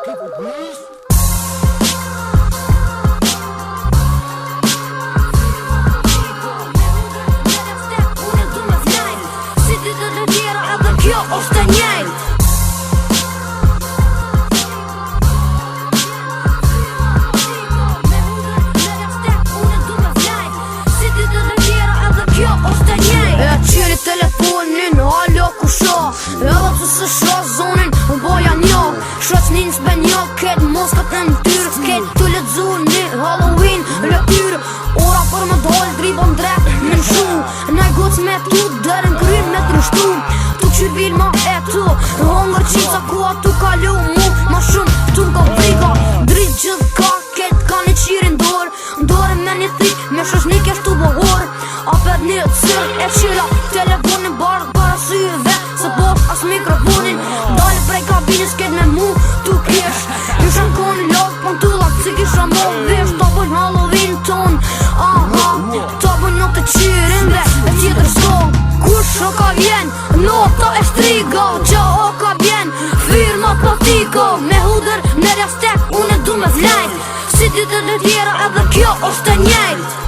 Kjo është e njejt E qiri telefonin, halo ku sho Edhe të së sho zonin, u boja njo Shoq nin s'be njo, ket moskat në tyrë Ket të ledzu një Halloween lëtyrë Ora për më dollë, dribon drep në shu Naj goc me tu, dërën krym me të nështu Tu qyrbin ma e tu Hongër qica ku atu kalu mu Ma shumë tu m'ka briga Drit gjithë ka, ket ka një qirin dorë Dorë me një thik, me shosh një kesh tu bohor Apet një cër e qila Telefonin bardh para syve Se po as mikrofonin Dali prej kabinës ket me mu Tu kesh Ju shën kon lok pon tullat Si kisha mo vesh Ta bojnë Halloween ton Aha Ta bojnë në të qirinve E tjetër s'ko Kush o ka vjen Nota e shtrigo Qa o ka vjen Firma patiko Me hudër në rastek Unë du me vlejt Si ditët e tjera edhe kjo është e njejt